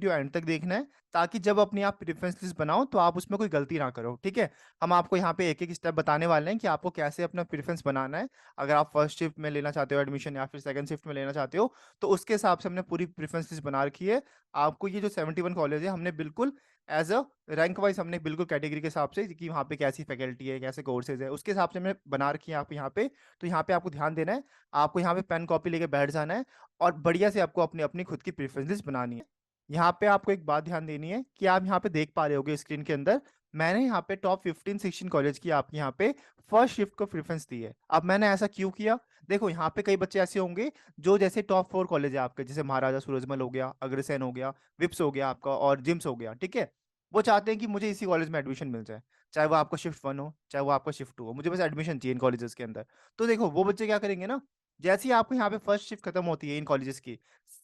Video and तक देखना है, ताकि जब अपनी आप प्रेफ़रेंस लिस्ट बनाओ तो आप उसमें कोई गलती ना करो, ठीक है? हम आपको यहाँ पे एक-एक स्टेप बताने वाले हैं कि आपको कैसे अपना प्रेफ़रेंस बनाना है। अगर आप फर्स्ट शिफ्ट में लेना चाहते हो एडमिशन या फिर सेकंड शिफ्ट में लेना चाहते हो, तो उसके हिसाब से हमने पूरी प्रेफ़रेंस लिस्ट बना रखी है। आपको ये जो 71 कॉलेज है, हमने बिल्कुल एज़ अ रैंक वाइज़ हमने बिल्कुल कैटेगरी के हिसाब से कि वहाँ पे कैसी फैकल्टी है, कैसे कोर्सेज़ है, उसके हिसाब से हमने बना रखी है आप यहाँ पे। तो यहाँ पे आपको ध्यान देना है, आपको यहाँ पे पेन कॉपी लेके बैठ जाना है और बढ़िया से आपको अपनी-अपनी खुद की प्रेफ़रेंस लिस्ट बनानी है। यहाँ पे आपको एक बात ध्यान देनी है कि आप यहाँ पे देख पा रहे होंगे स्क्रीन के अंदर, मैंने यहाँ पे टॉप 15-16 कॉलेज की आपके यहाँ पे फर्स्ट शिफ्ट को प्रेफ़रेंस दी है। अब मैंने ऐसा क्यों किया? देखो यहाँ पे कई बच्चे ऐसे होंगे जो जैसे टॉप 4 कॉलेज है आपके, जैसे महाराजा सूरजमल हो गया, अग्रसेन हो गया, विप्स हो गया आपका और जिम्स हो गया, ठीक है? वो चाहते हैं कि मुझे इसी कॉलेज में एडमिशन मिल जाए, चाहे वो आपका शिफ्ट 1 हो, चाहे वो आपका शिफ्ट 2 हो, मुझे बस एडमिशन चाहिए इन कॉलेजेस के अंदर। तो देखो वो बच्चे क्या करेंगे ना, जैसे ही आपको यहाँ पे फर्स्ट शिफ्ट खत्म होती है इन कॉलेजेस की, स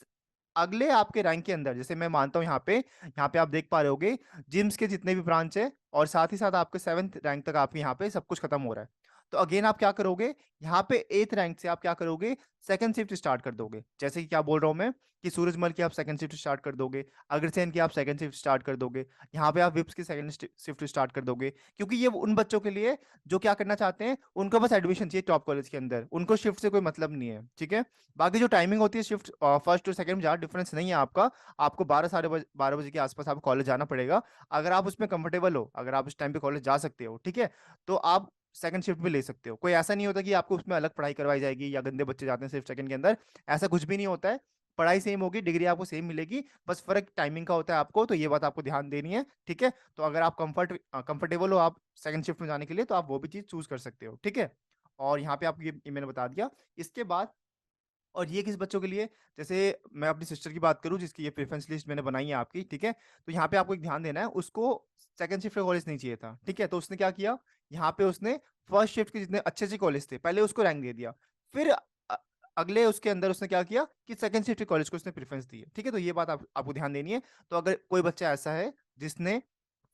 अगले आपके रैंक के अंदर जैसे मैं मानता हूँ यहाँ पे आप देख पा रहे होंगे जिम्स के जितने भी ब्रांच है और साथ ही साथ आपके 7th रैंक तक आपके यहाँ पे सब कुछ खत्म हो रहा है। तो अगेन आप क्या करोगे, यहाँ पे 8th रैंक से आप क्या करोगे, सेकंड शिफ्ट स्टार्ट कर दोगे। जैसे कि क्या बोल रहा हूँ मैं कि सूरजमल की आप सेकंड शिफ्ट स्टार्ट कर दोगे, अग्रसेन की आप सेकंड शिफ्ट स्टार्ट कर दोगे, यहाँ पे आप विप्स की सेकंड शिफ्ट स्टार्ट कर दोगे। क्योंकि ये उन बच्चों के लिए जो क्या करना चाहते हैं, उनको बस एडमिशन चाहिए टॉप कॉलेज के अंदर, उनको शिफ्ट से कोई मतलब नहीं है, ठीक है? बाकी जो टाइमिंग होती है शिफ्ट फर्स्ट और सेकंड में ज़्यादा डिफरेंस नहीं है आपका। आपको 12 साढ़े 12 बजे के आस-पास आपको कॉलेज जाना पड़ेगा। अगर आप उसमें कंफर्टेबल हो, अगर आप उस टाइम पे कॉलेज जा सकते हो, ठीक है? तो आप सेकंड शिफ्ट भी ले सकते हो। कोई ऐसा नहीं होता कि आपको उसमें अलग पढ़ाई करवाई जाएगी या गंदे बच्चे जाते हैं सिर्फ सेकंड के अंदर, ऐसा कुछ भी नहीं होता है। पढ़ाई सेम होगी, डिग्री आपको सेम मिलेगी, बस फ़र्क टाइमिंग का होता है आपको, तो ये बात आपको ध्यान देनी है, ठीक है? तो अगर आप कंफर्टेबल हो आप सेकंड शिफ्ट में जाने के लिए, तो आप वो भी चीज़ चूज़ कर सकते हो, ठीक है? और यहाँ पे आपको ये मैंने बता दिया। इसके बाद और ये किस बच्चों के लिए? जैसे मैं अपनी सिस्टर की बात करूँ जिसकी ये प्रेफ़रेंस लिस्ट मैंने बनाई है आपकी, ठीक है? तो यहाँ पे आपको एक ध्यान देना है, उसको सेकंड शिफ्ट का कॉलेज नहीं चाहिए था, ठीक है? तो उसने क्या किया, यहाँ पे उसने फर्स्ट शिफ्ट के जितने अच्छे-अच्छे कॉलेज थे, पहले उसको रैंक दे दिया। फिर अगले उसके अंदर उसने क्या किया कि सेकंड शिफ्ट के कॉलेज को उसने प्रेफ़रेंस दी है, ठीक है? तो ये बात आपको ध्यान देनी है। तो अगर कोई बच्चा ऐसा है जिसने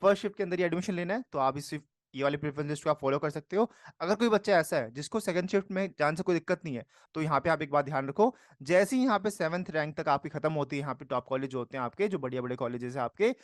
फर्स्ट शिफ्ट के अंदर ही एडमिशन लेना है, तो आप इस शिफ्ट ये वाली प्रेफ़रेंस लिस्ट को आप फ़ॉलो कर सकते हो। अगर कोई बच्चा ऐसा है जिसको सेकंड शिफ्ट में जाने से कोई दिक्कत नहीं है, तो यहाँ पे आप एक बात ध्यान रखो, जैसे ही यहाँ पे 7th रैंक तक आपकी खत्म होती है, यहाँ पे टॉप कॉलेज जो होते हैं आपके, जो बढ़िया-बड़े कॉलेजेज़ हैं आपके,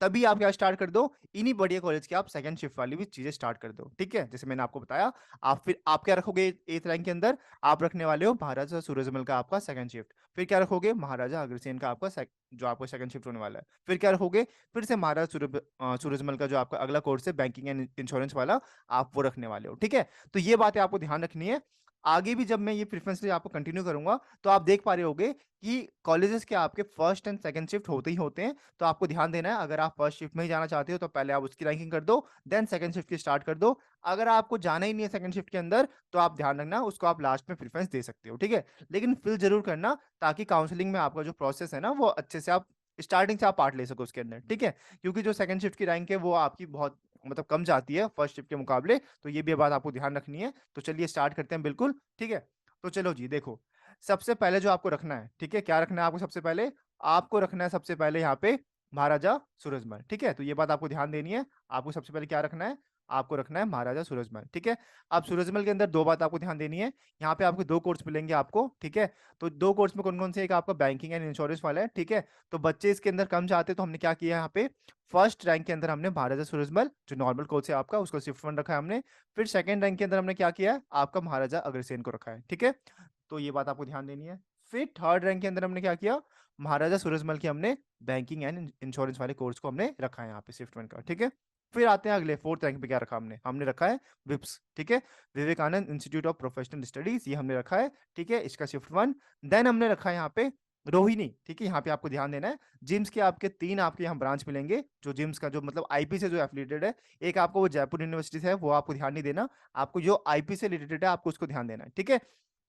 तभी आप क्या स्टार्ट कर दो, इन्हीं बढ़िया कॉलेज की आप सेकंड शिफ्ट वाली भी चीज़ें स्टार्ट कर दो, ठीक है? जैसे मैंने आपको बताया, आप क्या रखोगे 8th रैंक के अंदर, आप रखने वाले हो महाराजा सूरजमल का आपका सेकंड शिफ्ट, फिर क्या रखोगे महाराजा अग्रसेन का आपका जो आपका सेकंड शिफ्ट होने वाला है, फिर क्या रखोगे, फिर से महाराजा सूरजमल का जो आपका अगला कोर्स है बैंकिंग एंड इंश्योरेंस वाला, आप वो रखने वाले हो, ठीक है? तो ये बातें आपको ध्यान रखनी है। आगे भी जब मैं ये प्रेफ़रेंस लिस्ट आपको कंटिन्यू करूँगा, तो आप देख पा रहे होंगे कि कॉलेजेस के आपके फर्स्ट एंड सेकंड शिफ्ट होते ही होते हैं। तो आपको ध्यान देना है, अगर आप फर्स्ट शिफ्ट में ही जाना चाहते हो, तो पहले आप उसकी रैंकिंग कर दो, देन सेकंड शिफ्ट की स्टार्ट कर दो। अगर आपको जाना ही नहीं है सेकंड शिफ्ट के अंदर, तो आप ध्यान रखना उसको आप लास्ट में प्रेफ़रेंस दे सकते हो, ठीक है? लेकिन फिल ज़रूर करना ताकि काउंसलिंग में आपका जो प्रोसेस है ना, वो अच्छे से आप स्टार्टिंग से आप पार्ट ले सको उसके अंदर, ठीक है? क्योंकि जो सेकंड शिफ्ट की रैंक है, वो आपकी बहुत मतलब कम जाती है फर्स्ट शिफ्ट के मुकाबले, तो ये भी बात आपको ध्यान रखनी है। तो चलिए स्टार्ट करते हैं बिल्कुल, ठीक है? तो चलो जी देखो, सबसे पहले जो आपको रखना है, ठीक है? क्या रखना है आपको सबसे पहले? आपको रखना है सबसे पहले यहाँ पे महाराजा सूरजमल, ठीक है? तो ये बात आपको ध्यान देनी है। आपको सबसे पहले क्या रखना है? आपको रखना है महाराजा सूरजमल, ठीक है? अब सूरजमल के अंदर 2 बात आपको ध्यान देनी है। यहाँ पे आपको 2 कोर्स मिलेंगे आपको, ठीक है? तो 2 कोर्स में कौन-कौन से? एक आपका बैंकिंग एंड इंश्योरेंस वाला है, ठीक है? तो बच्चे इसके अंदर कम चाहते हैं तो हमने क्या किया यहाँ पे, फर्स्ट रैंक के अंदर हमने महाराजा सूरजमल जो नॉर्मल कोर्स है आपका उसको शिफ्ट 1 रखा है हमने। फिर सेकंड रैंक के अंदर हमने क्या किया है? आपका महाराजा अग्रसेन को रखा है, ठीक है? तो ये बात आपको ध्यान देनी है। फिर थर्ड रैंक के अंदर हमने क्या किया? महाराजा सूरजमल की हमने बैंकिंग एंड इंश्योरेंस वाले कोर्स को हमने रखा है यहाँ पे शिफ्ट 1 का, ठीक है? फिर आते हैं अगले फोर्थ रैंक पे क्या रखा हमने? हमने रखा है विप्स, ठीक है? Vivekananda institute of professional studies ये हमने रखा है, ठीक है? इसका शिफ्ट 1 देन हमने रखा है यहाँ पे रोहिणी, ठीक है? यहाँ पे आपको ध्यान देना है। जिम्स के आपके 3 आपके यहाँ ब्रांच मिलेंगे, जो जिम्स का जो मतलब आईपी से जो एफिलिएटेड है। एक आपको वो जयपुर यूनिवर्सिटी से है, वो आपको ध्यान नहीं देना। आपको जो आईपी से रिलेटेड है, आपको उसको ध्यान देना है, ठीक है?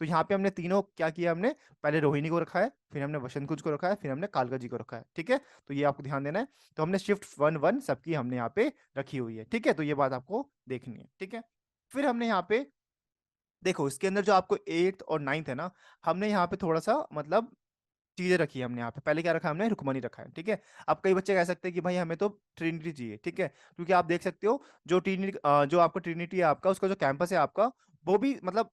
तो यहाँ पे हमने तीनों क्या किया हमने, पहले रोहिणी को रखा है, फिर हमने वसंत कुंज को रखा है, फिर हमने कालका जी को रखा है, ठीक है? तो ये आपको ध्यान देना है। तो हमने शिफ्ट 1-1 सबकी हमने यहाँ पे रखी हुई है, ठीक है? तो ये बात आपको देखनी है, ठीक है? फिर हमने यहाँ पे देखो इसके अंदर जो आपको 8th और 9th है ना, हमने यहाँ पे थोड़ा-सा मतलब चीज़ें रखी है हमने यहाँ पे। पहले क्या रखा है हमने रुक्मणी रखा है, ठीक है? अब कई बच्चे कह सकते हैं कि भाई हमें तो ट्रिनिटी चाहिए, ठीक है? क्योंकि आप देख सकते हो जो आपका ट्रिनिटी है आपका उसका जो कैंपस है आपका, वो भी मतलब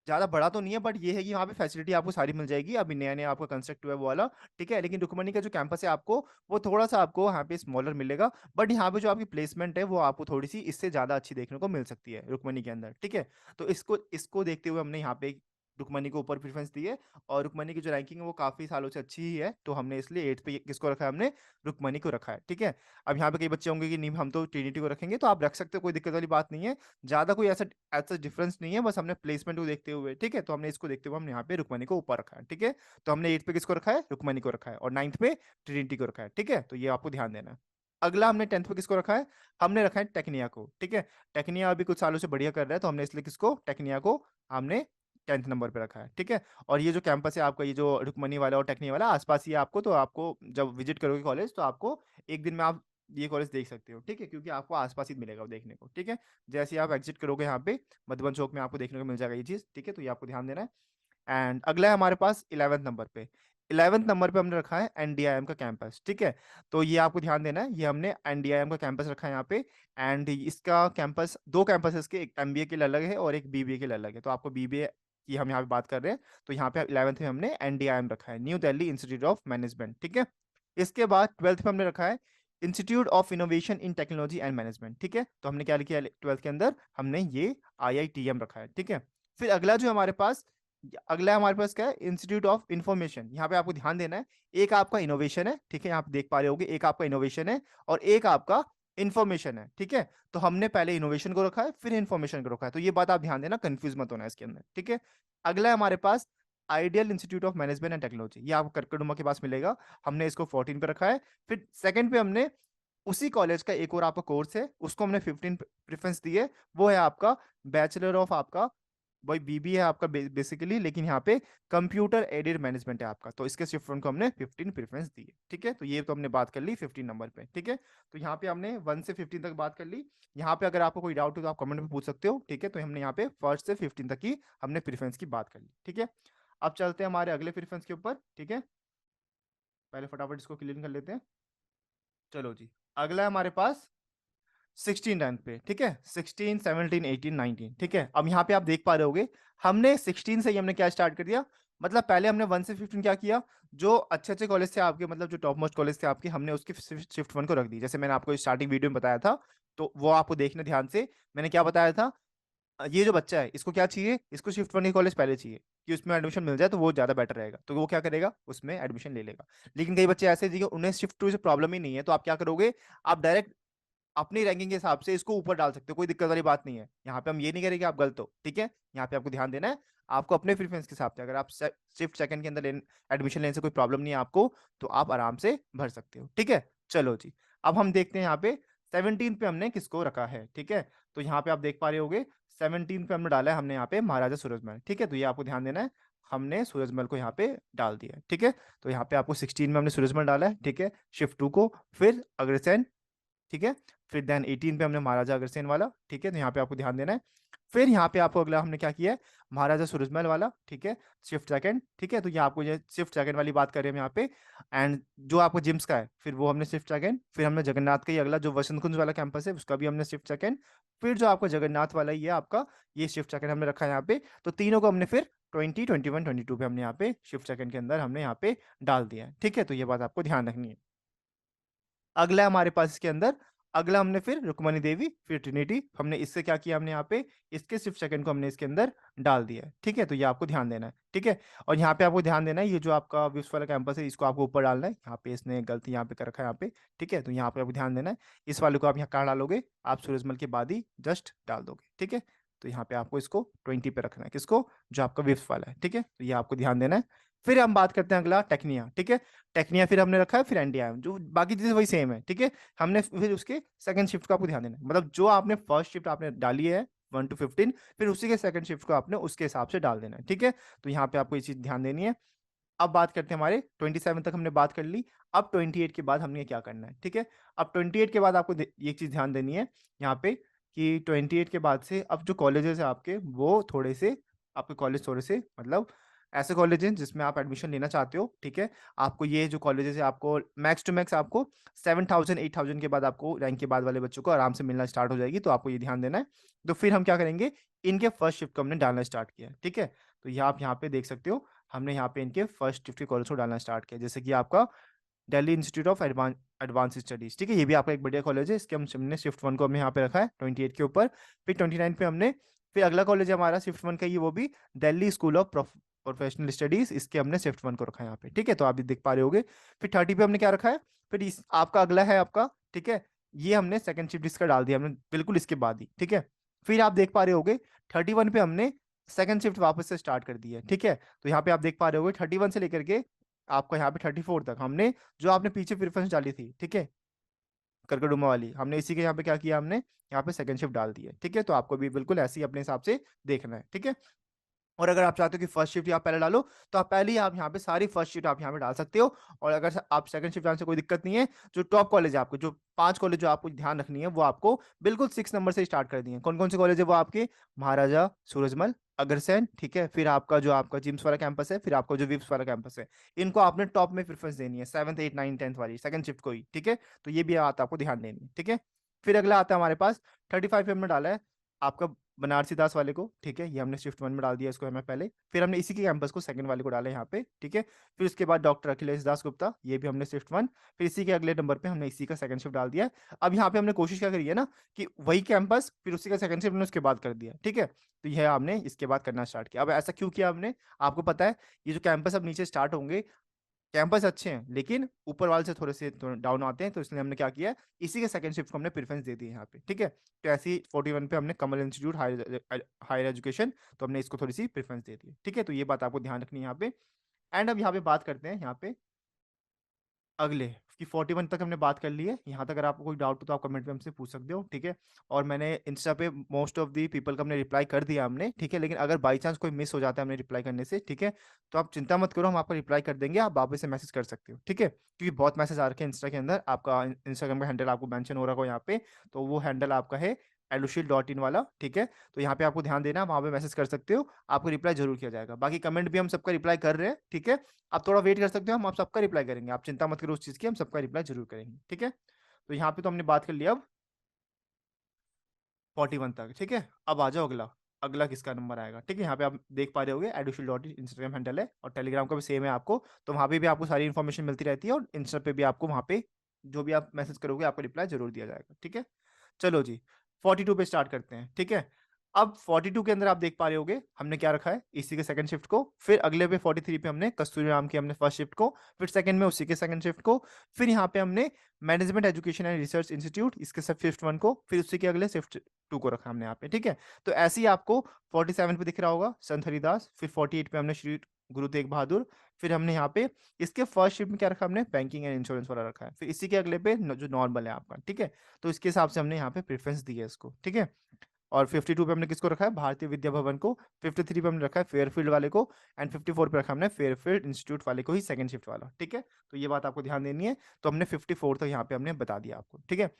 ज़्यादा बड़ा तो नहीं है, बट ये है कि यहाँ पे फैसिलिटी आपको सारी मिल जाएगी। अभी नया-नया आपका कंस्ट्रक्ट हुआ है वो वाला, ठीक है? लेकिन रुक्मणी का जो कैंपस है आपको, वो थोड़ा-सा आपको यहाँ पे स्मॉलर मिलेगा, बट यहाँ पे जो आपकी प्लेसमेंट है वो आपको थोड़ी-सी इससे ज़्यादा अच्छी देखने को मिल सकती है रुक्मणी के अंदर, ठीक है? तो इसको इसको देखते हुए हमने यहाँ पे रुक्मणी को ऊपर प्रेफ़रेंस दी है, और रुक्मणी की जो रैंकिंग है वो काफ़ी सालों से अच्छी ही है, तो हमने इसलिए 8th पे किसको रखा है हमने? रुक्मणी को रखा है, ठीक है? अब यहाँ पे कई बच्चे होंगे कि नहीं हम तो ट्रिनिटी को रखेंगे, तो आप रख सकते हो, कोई दिक्कत वाली बात नहीं है। ज़्यादा कोई ऐसा ऐसा डिफरेंस नहीं है, बस हमने प्लेसमेंट को देखते हुए, ठीक है? तो हमने इसको देखते हुए हमने यहाँ पे रुक्मणी को ऊपर रखा है, ठीक है? तो हमने 8th पे किसको रखा है? रुक्मणी को रखा है, और 9th पे ट्रिनिटी को रखा है, ठीक है? तो ये आपको ध्यान देना है। अगला हमने 10th पे किसको रखा है? हमने रखा है टेक्निया को, ठीक है? टेक्निया अभी कुछ सालों से बढ़िया कर रहा है, तो हमने इसलिए किसको टेक्निया को हमने 10th नंबर पे रखा है, ठीक है? और ये जो कैंपस है आपका, ये जो रुक्मणी वाला और टेक्निया वाला आस-पास ही है आपको, तो आपको जब विज़िट करोगे कॉलेज, तो आपको एक दिन में आप ये कॉलेज देख सकते हो, ठीक है? क्योंकि आपको आस-पास ही मिलेगा वो देखने को, ठीक है? जैसे ही आप एग्ज़िट करोगे यहाँ पे, मधुबन चौक में आपको देखने को मिल जाएगा ये चीज़, ठीक है? तो ये आपको ध्यान देना है। एंड अगला है हमारे पास 11th नंबर पे। 11th नंबर पे हमने रखा है एनडीआईएम का कैंपस, ठीक है? तो ये आपको ध्यान देना है, ये हमने एनडीआईएम का कैंपस रखा है यहाँ पे, एंड इसका कैंपस 2 कैंपस है इसके, एक एमबीए के लिए अलग है और एक बीबीए के लिए अलग है। तो आपको बीबीए की हम यहाँ पे बात कर रहे हैं, तो यहाँ पे 11th में हमने एनडीआईएम रखा है, new Delhi institute of management, ठीक है? इसके बाद 12th में हमने रखा है institute of innovation in technology and management, ठीक है? तो हमने क्या लिखा है 12th के अंदर? हमने ये आईआईटीएम रखा है, ठीक है? फिर अगला जो हमारे पास अगला हमारे पास क्या है? Institute of information. यहाँ पे आपको ध्यान देना है, एक आपका इनोवेशन है, ठीक है? यहाँ पे देख पा रहे होंगे, एक आपका इनोवेशन है और एक आपका इन्फॉर्मेशन है, ठीक है? तो हमने पहले इनोवेशन को रखा है, फिर इन्फॉर्मेशन को रखा है, तो ये बात आप ध्यान देना, कन्फ्यूज़ मत होना इसके अंदर, ठीक है? अगला है हमारे पास ideal institute of management and technology, ये आपको करकड़ुमा के पास मिलेगा, हमने इसको 14 पे रखा है। फिर सेकंड पे हमने उसी कॉलेज का एक और आपका कोर्स है, उसको हमने 15 प्रेफ़रेंस दी है, वो है आपका बैचलर ऑफ आपका वही बीबीए है आपका बेसिकली, लेकिन यहाँ पे कंप्यूटर एडेड मैनेजमेंट है आपका, तो इसके शिफ्ट 1 को हमने 15 प्रेफरेंस दी है, ठीक है? तो ये तो हमने बात कर ली 15 नंबर पे, ठीक है? तो यहाँ पे हमने 1 से 15 तक बात कर ली। यहाँ पे अगर आपको कोई डाउट हो तो आप कमेंट में पूछ सकते हो, ठीक है? तो हमने यहाँ पे फर्स्ट से 15 तक की हमने प्रेफरेंस की बात कर ली, ठीक है? अब चलते हैं हमारे अगले प्रेफरेंस के ऊपर, ठीक है? पहले फटाफट इसको क्लियर कर लेते हैं। चलो जी, अगला है हमारे पास 16 रैंक पे, ठीक है? 16, 17, 18, 19, ठीक है? अब यहाँ पे आप देख पा रहे होंगे, हमने 16 से ही हमने क्या स्टार्ट कर दिया, मतलब पहले हमने 1 से 15 क्या किया, जो अच्छे-अच्छे कॉलेज थे आपके, मतलब जो टॉप मोस्ट कॉलेज थे आपके, हमने उसकी शिफ्ट 1 को रख दी। जैसे मैंने आपको स्टार्टिंग वीडियो में बताया था, तो वो आपको देखना ध्यान से। मैंने क्या बताया था, ये जो बच्चा है, इसको क्या चाहिए? इसको शिफ्ट 1 ही कॉलेज पहले चाहिए, कि उसमें एडमिशन मिल जाए तो वो ज़्यादा बेटर रहेगा। तो वो क्या करेगा? उसमें एडमिशन ले लेगा। लेकिन कई बच्चे ऐसे हैं जी, उन्हें शिफ्ट 2 से प्रॉब्लम ही नहीं है, तो आप क्या करोगे? आप डायरेक्ट अपनी रैंकिंग के हिसाब से इसको ऊपर डाल सकते हो, कोई दिक्कत वाली बात नहीं है। यहाँ पे हम ये नहीं कह रहे कि आप गलत हो, ठीक है? यहाँ पे आपको ध्यान देना है, आपको अपने प्रेफ़रेंस के हिसाब से, अगर आप शिफ्ट सेकंड के अंदर एडमिशन लेने से कोई प्रॉब्लम नहीं है आपको, तो आप आराम से भर सकते हो, ठीक है? चलो जी, अब हम देखते हैं यहाँ पे 17 पे हमने किसको रखा है, ठीक है? तो यहाँ पे आप देख पा रहे होंगे, 17 पे हमने डाला है हमने यहाँ पे महाराजा सूरजमल, ठीक है? तो ये आपको ध्यान देना है, हमने सूरजमल को यहाँ पे डाल दिया है, ठीक है? तो यहाँ पे आपको 16 में हमने सूरजमल डाला है, ठीक है? शिफ्ट 2 को, फिर अग्रसेन, ठीक है? फिर देन 18 पे हमने महाराजा अग्रसेन वाला, ठीक है? तो यहाँ पे आपको ध्यान देना है। फिर यहाँ पे आपको अगला हमने क्या किया है, महाराजा सूरजमल वाला, ठीक है? शिफ्ट सेकंड, ठीक है? तो ये आपको ये शिफ्ट सेकंड वाली बात कर रहे हैं हम यहाँ पे, एंड जो आपको जिम्स का है, फिर वो हमने शिफ्ट सेकंड, फिर हमने जगन्नाथ का ही अगला जो वसंत कुंज वाला कैंपस है, उसका भी हमने शिफ्ट सेकंड, फिर जो आपका जगन्नाथ वाला ही है आपका, ये शिफ्ट सेकंड हमने रखा है यहाँ पे। तो तीनों को हमने फिर 20, 21, 22 पे हमने यहाँ पे शिफ्ट सेकंड के अंदर हमने यहाँ पे डाल दिया है, ठीक है? तो ये बात आपको ध्यान रखनी है। अगला है हमारे पास इसके अंदर, अगला हमने फिर रुक्मणी देवी, फिर ट्रिनिटी, हमने इससे क्या किया, हमने यहाँ पे इसके शिफ्ट सेकंड को हमने इसके अंदर डाल दिया है, ठीक है? तो ये आपको ध्यान देना है, ठीक है? और यहाँ पे आपको ध्यान देना है, ये जो आपका विप्स वाला कैंपस है, इसको आपको ऊपर डालना है, यहाँ पे इसने गलती यहाँ पे कर रखा है यहाँ पे, ठीक है? तो यहाँ पे आपको ध्यान देना है, इस वाले को आप यहाँ कहाँ डालोगे, आप सूरजमल के बाद ही जस्ट डाल दोगे, ठीक है? तो यहाँ पे आपको इसको 20 पे रखना है, किसको? जो आपका विप्स वाला है, ठीक है? तो ये आपको ध्यान देना है। फिर हम बात करते हैं अगला टेक्निया, ठीक है? टेक्निया फिर हमने रखा है, फिर एनडीआईएम, जो बाकी चीज़ें वही सेम है, ठीक है? हमने फिर उसके सेकंड शिफ्ट का आपको ध्यान देना है। मतलब जो आपने फर्स्ट शिफ्ट आपने डाली है 1 टू 15, फिर उसी के सेकंड शिफ्ट को आपने उसके हिसाब से डाल देना है, ठीक है? तो यहाँ पे आपको ये चीज़ ध्यान देनी है। अब बात करते हैं हमारे 27 तक हमने बात कर ली, अब 28 के बाद हमने क्या करना है, ठीक है? अब 28 के बाद आपको ये चीज़ ध्यान देनी है यहाँ पे, कि 28 के बाद से अब जो कॉलेजेस हैं आपके, वो थोड़े से आपके कॉलेज थोड़े से मतलब ऐसे कॉलेज हैं जिसमें आप एडमिशन लेना चाहते हो, ठीक है? आपको ये जो कॉलेजेस है आपको मैक्स टू मैक्स आपको 7000 8000 के बाद आपको रैंक के बाद वाले बच्चों को आराम से मिलना स्टार्ट हो जाएगी, तो आपको ये ध्यान देना है। तो फिर हम क्या करेंगे, इनके फर्स्ट शिफ्ट को हमने डालना स्टार्ट किया है, ठीक है? तो ये आप यहाँ पे देख सकते हो, हमने यहाँ पे इनके फर्स्ट शिफ्ट के कॉलेज को डालना स्टार्ट किया। जैसे कि आपका Delhi institute of advance studies, ठीक है? ये भी आपका एक बढ़िया कॉलेज है। इसके हमने शिफ्ट 1 को हमने यहाँ पे रखा है 28 के ऊपर। फिर 29 पे हमने फिर अगला कॉलेज है हमारा शिफ्ट 1 का ही, वो भी Delhi school of professional studies, इसके हमने शिफ्ट 1 को रखा है यहाँ पे, ठीक है? तो आप भी देख पा रहे होंगे। फिर 30 पे हमने क्या रखा है, फिर इस आपका अगला है आपका, ठीक है? ये हमने सेकंड शिफ्ट इसका डाल दिया हमने बिल्कुल इसके बाद ही, ठीक है? फिर आप देख पा रहे होंगे 31 पे हमने सेकंड शिफ्ट वापस से स्टार्ट कर दी है, ठीक है? तो यहाँ पे आप देख पा रहे होंगे 31 से लेकर के आपका यहाँ पे 34 तक हमने जो आपने पीछे प्रेफ़रेंस डाली थी, ठीक है? करकरडुमा वाली, हमने इसी के यहाँ पे क्या किया हमने, यहाँ पे सेकंड शिफ्ट डाल दी है, ठीक है? तो आपको भी बिल्कुल ऐसे ही अपने हिसाब से देखना है, ठीक है? और अगर आप चाहते हो कि फर्स्ट शिफ्ट आप पहले डालो, तो आप पहले ही आप यहाँ पे सारी फर्स्ट शिफ्ट आप यहाँ पे डाल सकते हो। और अगर आप सेकंड शिफ्ट डालने से कोई दिक्कत नहीं है, जो टॉप कॉलेज है आपके, जो 5 कॉलेज जो आपको ध्यान रखनी है, वो आपको बिल्कुल 6 नंबर से स्टार्ट कर दिए हैं। कौन-कौन से कॉलेज है वो आपके? महाराजा, सूरजमल, अग्रसेन, ठीक है? फिर आपका जो आपका जिम्स वाला कैंपस है, फिर आपका जो विप्स वाला कैंपस है। इनको आपने टॉप में प्रेफ़रेंस देनी है 7th, 8th, 9th, 10th वाली सेकंड शिफ्ट को ही, ठीक है? तो ये भी बात आपको ध्यान देनी है, ठीक है? फिर अगला आता है हमारे पास 35 पे हमने डाला है आपका बनारसी दास वाले को, ठीक है? ये हमने शिफ्ट 1 में डाल दिया इसको हमें पहले। फिर हमने इसी के कैंपस को सेकंड वाले को डाला यहाँ पे, ठीक है? फिर उसके बाद डॉक्टर अखिलेश दास गुप्ता, ये भी हमने शिफ्ट 1, फिर इसी के अगले नंबर पे हमने इसी का सेकंड शिफ्ट डाल दिया है। अब यहाँ पे हमने कोशिश क्या करी है ना कि वही कैंपस फिर उसी का सेकंड शिफ्ट हमने उसके बाद कर दिया, ठीक है? तो यह हमने इसके बाद करना स्टार्ट किया। अब ऐसा क्यों किया हमने? आपको पता है, ये जो कैंपस अब नीचे स्टार्ट होंगे, कैंपस अच्छे हैं, लेकिन ऊपर वाले से थोड़े से डाउन आते हैं, तो इसलिए हमने क्या किया है, इसी के सेकंड शिफ्ट को हमने प्रेफ़रेंस दे दी है यहाँ पे, ठीक है? तो ऐसे ही 41 पे हमने कमल इंस्टीट्यूट हायर एजुकेशन, तो हमने इसको थोड़ी-सी प्रेफ़रेंस दे दी है, ठीक है? तो ये बात आपको ध्यान रखनी है यहाँ पे। एंड अब यहाँ पे बात करते हैं यहाँ पे अगले कि 41 तक हमने बात कर ली है। यहाँ तक अगर आपको कोई डाउट हो तो आप कमेंट में हमसे पूछ सकते हो, ठीक है? और मैंने इंस्टा पे मोस्ट ऑफ द पीपल का हमने रिप्लाई कर दिया हमने, ठीक है? लेकिन अगर बाय चांस कोई मिस हो जाता है हमने रिप्लाई करने से, ठीक है? तो आप चिंता मत करो, हम आपको रिप्लाई कर देंगे, आप वापस से मैसेज कर सकते हो, ठीक है? क्योंकि बहुत मैसेज आ रखे हैं इंस्टा के अंदर, आपका इंस्टाग्राम का हैंडल आपको मेंशन हो रहा होगा यहाँ पे, तो वो हैंडल आपका है एडुशील.इन वाला, ठीक है? तो यहाँ पे आपको ध्यान देना है, वहाँ पे मैसेज कर सकते हो, आपको रिप्लाई ज़रूर किया जाएगा। बाकी कमेंट भी हम सबका रिप्लाई कर रहे हैं, ठीक है? आप थोड़ा वेट कर सकते हो, हम आप सबका रिप्लाई करेंगे। आप चिंता मत करो उस चीज़ की, हम सबका रिप्लाई ज़रूर करेंगे, ठीक है? तो यहाँ पे तो हमने बात कर लिया अब 41 तक, ठीक है? अब आ जाओ अगला, अगला किसका नंबर आएगा, ठीक है? यहाँ पे आप देख पा रहे होंगे एडुशील.इन इंस्टाग्राम हैंडल है और टेलीग्राम का भी सेम है आपको, तो वहाँ पे भी आपको सारी इन्फॉर्मेशन मिलती रहती है और इंस्टा पे भी आपको वहाँ पे जो भी आप मैसेज करोगे आपको रिप्लाई ज़रूर दिया जाएगा, ठीक है? चलो जी, 42 पे स्टार्ट करते हैं, ठीक है? अब 42 के अंदर आप देख पा रहे होंगे, हमने क्या रखा है, इसी के सेकंड शिफ्ट को, फिर अगले पे 43 पे हमने कस्तूरी राम की हमने फर्स्ट शिफ्ट को, फिर सेकंड में उसी के सेकंड शिफ्ट को, फिर यहाँ पे हमने management education and research institute इसके सब शिफ्ट 1 को, फिर उसी के अगले शिफ्ट 2 को रखा हमने यहाँ पे, ठीक है? तो ऐसे ही आपको 47 पे दिख रहा होगा संत हरिदास, फिर 48 पे हमने श्री गुरु तेग बहादुर, फिर हमने यहाँ पे इसके फर्स्ट शिफ्ट में क्या रखा हमने बैंकिंग एंड इंश्योरेंस वाला रखा है, फिर इसी के अगले पे जो नॉर्मल है आपका, ठीक है? तो इसके हिसाब से हमने यहाँ पे प्रेफ़रेंस दी है इसको, ठीक है? और 52 पे हमने किसको रखा है? भारतीय विद्या भवन को, 53 पे हमने रखा है फेयरफील्ड वाले को एंड 54 पे रखा हमने फेयरफील्ड इंस्टीट्यूट वाले को ही सेकंड शिफ्ट वाला, ठीक है? तो ये बात आपको ध्यान देनी है, तो हमने 54 तक यहाँ पे हमने बता दिया आपको, ठीक है?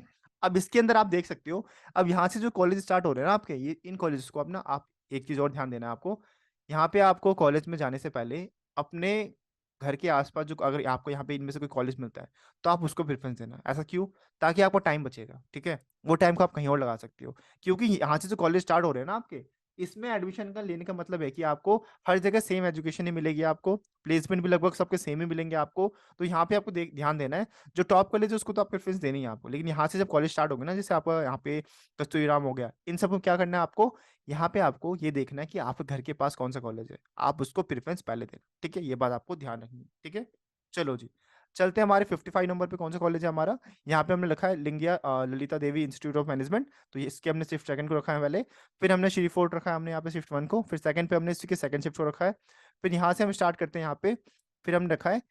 अब इसके अंदर आप देख सकते हो, अब यहाँ से जो कॉलेज स्टार्ट हो रहे हैं ना आपके, ये इन कॉलेजेस को अब ना आप एक चीज़ और ध्यान देना है आपको, यहाँ पे आपको कॉलेज में जाने से पहले अपने घर के आस-पास जो अगर आपको यहाँ पे इनमें से कोई कॉलेज मिलता है, तो आप उसको प्रेफ़रेंस देना। ऐसा क्यों? ताकि आपका टाइम बचेगा, ठीक है? वो टाइम को आप कहीं और लगा सकते हो। क्योंकि यहाँ से जो कॉलेज स्टार्ट हो रहे हैं ना आपके, इसमें एडमिशन का लेने का मतलब है कि आपको हर जगह सेम एजुकेशन ही मिलेगी आपको, प्लेसमेंट भी लगभग सबके सेम ही मिलेंगे आपको। तो यहाँ पे आपको ध्यान देना है, जो टॉप कॉलेज है उसको तो आप प्रेफ़रेंस देनी है आपको, लेकिन यहाँ से जब कॉलेज स्टार्ट होंगे ना, जैसे आपका यहाँ पे कस्तूरी राम हो गया, इन सबको क्या करना है आपको, यहाँ पे आपको ये देखना है कि आपके घर के पास कौन-सा कॉलेज है, आप उसको प्रेफ़रेंस पहले देना, ठीक है? ये बात आपको ध्यान रखनी है, ठीक है? चलो जी, चलते हैं हमारे 55 नंबर पे कौन-सा कॉलेज है हमारा, यहाँ पे हमने लिखा है लिंगिया Lalita Devi institute of management, तो ये इसके हमने शिफ्ट सेकंड को रखा है पहले, फिर हमने श्री फोर्ट रखा है हमने यहाँ पे शिफ्ट 1 को, फिर सेकंड पे हमने इसी के सेकंड शिफ्ट को रखा है, फिर यहाँ से हम स्टार्ट करते हैं यहाँ पे, फिर हमने रखा है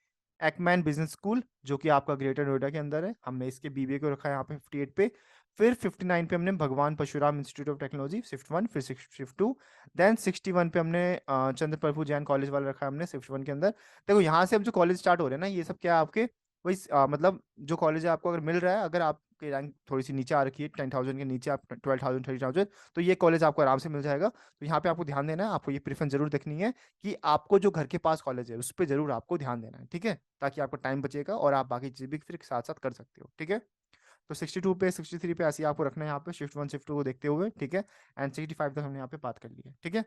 एक्मैन बिज़नेस स्कूल, जो कि आपका ग्रेटर नोएडा के अंदर है, हमने इसके बीबीए को रखा है यहाँ पे 58 पे, फिर 59 पे हमने भगवान Parshuram institute of technology shift 1, फिर शिफ्ट 2, देन 61 पे हमने चंद्र प्रभु जैन कॉलेज वाला रखा है हमने शिफ्ट 1 के अंदर। देखो यहाँ से अब जो कॉलेज स्टार्ट हो रहे हैं ना, ये सब क्या है आपके वही मतलब जो कॉलेज है आपको अगर मिल रहा है, अगर आप आपकी रैंक थोड़ी-सी नीचे आ रखी है, 10,000 के नीचे आप 12,000 13,000 तो ये कॉलेज आपको आराम से मिल जाएगा। तो यहाँ पे आपको ध्यान देना है, आपको ये प्रेफ़रेंस ज़रूर देखनी है कि आपको जो घर के पास कॉलेज है, उस पे ज़रूर आपको ध्यान देना है, ठीक है? ताकि आपका टाइम बचेगा और आप बाकी चीज़ें भी फिर साथ-साथ कर सकते हो, ठीक है? तो 62 पे 63 पे ऐसे ही आपको रखना है यहाँ पे शिफ्ट 1 शिफ्ट 2 को देखते हुए, ठीक है? एंड 65 तक हमने यहाँ पे बात कर ली है, ठीक है?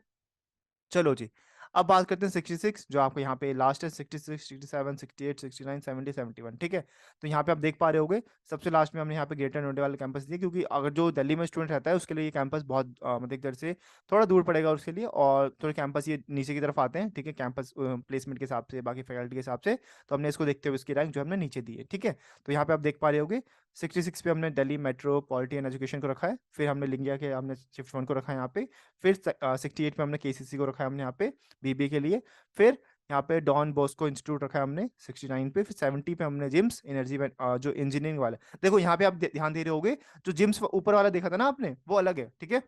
चलो जी। अब बात करते हैं 66 जो आपको यहाँ पे लास्ट है 66, 67, 68, 69, 70, 71 ठीक है? तो यहाँ पे आप देख पा रहे होंगे सबसे लास्ट में हमने यहाँ पे ग्रेटर नोएडा वाला कैंपस दिया क्योंकि अगर जो दिल्ली में स्टूडेंट रहता है उसके लिए ये कैंपस बहुत मतलब एक तरह से थोड़ा दूर पड़ेगा उसके लिए और थोड़े कैंपस ये नीचे की तरफ आते हैं, ठीक है? कैंपस प्लेसमेंट के हिसाब से बाकी फैकल्टी के हिसाब से, तो हमने इसको देखते हुए इसकी रैंक जो हमने नीचे दी है, ठीक है? तो यहाँ पे आप देख पा रहे होंगे 66 पे हमने दिल्ली मेट्रोपॉलिटन एजुकेशन को रखा है, फिर हमने लिंगिया के हमने शिफ्ट 1 को रखा है यहाँ पे, फिर 68 पे हमने केसीसी को रखा है हमने यहाँ पे बीबीए के लिए, फिर यहाँ पे डॉन बॉस्को इंस्टीट्यूट रखा है हमने 69 पे, फिर 70 पे हमने जिम्स एनर्जी जो इंजीनियरिंग वाला है। देखो यहाँ पे आप ध्यान दे रहे होगे, जो जिम्स ऊपर वाला देखा था ना आपने, वो अलग है, ठीक है?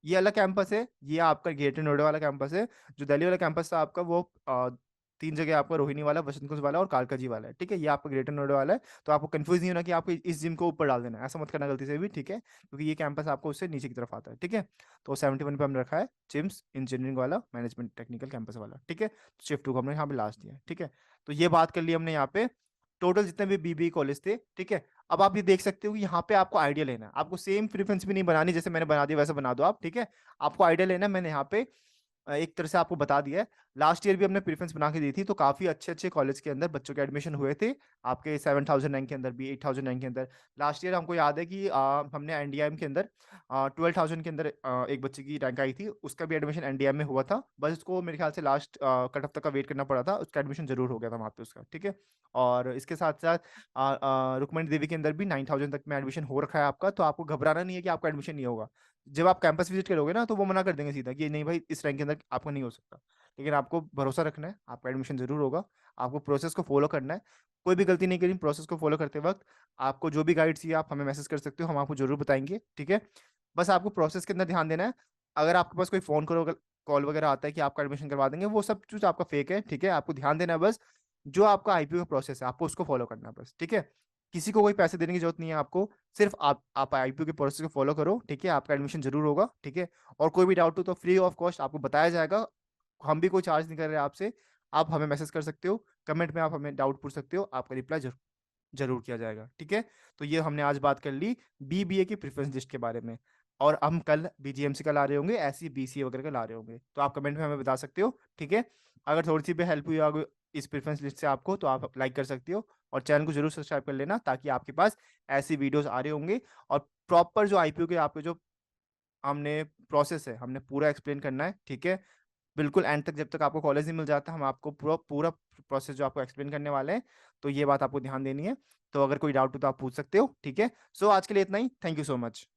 ये अलग कैंपस है, ये आपका ग्रेटर नोएडा वाला कैंपस है, जो दिल्ली वाला कैंपस था आपका वो 3 जगह आपका रोहिणी वाला, वसंत कुंज वाला और कालका जी वाला है, ठीक है? ये आपका ग्रेटर नोएडा वाला है, तो आपको कन्फ्यूज़ नहीं होना कि आपको इस जिम को ऊपर डाल देना है, ऐसा मत करना गलती से भी, ठीक है? क्योंकि ये कैंपस आपको उससे नीचे की तरफ आता है, ठीक है? तो 71 पे हमने रखा है जिम्स इंजीनियरिंग वाला, मैनेजमेंट टेक्निकल कैंपस वाला, ठीक है? शिफ्ट 2 को हमने यहाँ पे लास्ट दिया है, ठीक है? तो ये बात कर ली हमने यहाँ पे, टोटल जितने भी बीबीए कॉलेज थे, ठीक है? अब आप ये देख सकते हो कि यहाँ पे आपको आइडिया लेना है, आपको सेम प्रेफ़रेंस भी नहीं बनानी जैसे मैंने बना दिया वैसे बना दो आप, ठीक है? आपको आइडिया लेना है, मैंने यहाँ पे एक तरह से आपको बता दिया है। लास्ट ईयर भी हमने प्रेफ़रेंस बना के दी थी, तो काफ़ी अच्छे-अच्छे कॉलेज के अंदर बच्चों के एडमिशन हुए थे। आपके 7,000 रैंक के अंदर भी, 8,000 रैंक के अंदर। लास्ट ईयर हमको याद है कि हमने एनडीआईएम के अंदर 12,000 के अंदर एक बच्चे की रैंक आई थी, उसका भी एडमिशन एनडीआईएम में हुआ था। बस उसको मेरे ख्याल से लास्ट कट ऑफ तक का वेट करना पड़ा था, उसका एडमिशन ज़रूर हो गया था वहाँ पे उसका, ठीक है? और इसके साथ-साथ रुक्मिणी देवी के अंदर भी 9,000 तक में एडमिशन हो रखा है आपका, तो आपको घबराना नहीं है कि आपका एडमिशन नहीं होगा। जब आप कैंपस विज़िट करोगे ना, तो वो मना कर देंगे सीधा कि नहीं भाई इस रैंक के अंदर आपका नहीं हो सकता। लेकिन आपको भरोसा रखना है, आपका एडमिशन ज़रूर होगा। आपको प्रोसेस को फ़ॉलो करना है। कोई भी गलती नहीं करनी प्रोसेस को फ़ॉलो करते वक़्त। आपको जो भी गाइड चाहिए आप हमें मैसेज कर सकते हो, हम आपको ज़रूर बताएँगे, ठीक है? बस आपको प्रोसेस के अंदर ध्यान देना है। अगर आपके पास कोई फ़ोन कॉल वगैरह आता है कि आपका एडमिशन करवा देंगे, वो सब कुछ आपका फ़ेक है, ठीक है? आपको ध्यान देना है बस, जो आपका आईपीओ का प्रोसेस है, आपको उसको फ़ॉलो करना है बस, ठीक है? किसी को कोई पैसे देने की ज़रूरत नहीं है आपको। सिर्फ़ आप आईपीओ के प्रोसेस को फ़ॉलो करो, ठीक है? आपका एडमिशन ज़रूर होगा, ठीक है? और कोई भी डाउट हो तो फ्री ऑफ कॉस्ट आपको बताया जाएगा। हम भी कोई चार्ज नहीं कर रहे आपसे। आप हमें मैसेज कर सकते हो, कमेंट में आप हमें डाउट पूछ सकते हो, आपका रिप्लाई ज़रूर किया जाएगा, ठीक है? तो ये हमने आज बात कर ली बीबीए की प्रेफ़रेंस लिस्ट के बारे में और हम कल बीजीएमसी का ला रहे होंगे, ऐसे ही बीसीए वगैरह का ला रहे होंगे। तो आप कमेंट में हमें बता सकते हो, ठीक है? अगर थोड़ी-सी भी हेल्प हुई आगे इस प्रेफ़रेंस लिस्ट से आपको तो आप लाइक कर सकते हो और चैनल को ज़रूर सब्सक्राइब कर लेना ताकि आपके पास ऐसी वीडियोज़ आ रहे होंगे और प्रॉपर जो आईपीओ के आपके जो हमने प्रोसेस है, हमने पूरा एक्सप्लेन करना है, ठीक है? बिल्कुल एंड तक जब तक आपको कॉलेज नहीं मिल जाता, हम आपको पूरा पूरा प्रोसेस जो आपको एक्सप्लेन करने वाले हैं, तो ये बात आपको ध्यान देनी है। तो अगर कोई डाउट हो तो आप पूछ सकते हो, ठीक है? सो आज के लिए इतना ही। Thank you so much.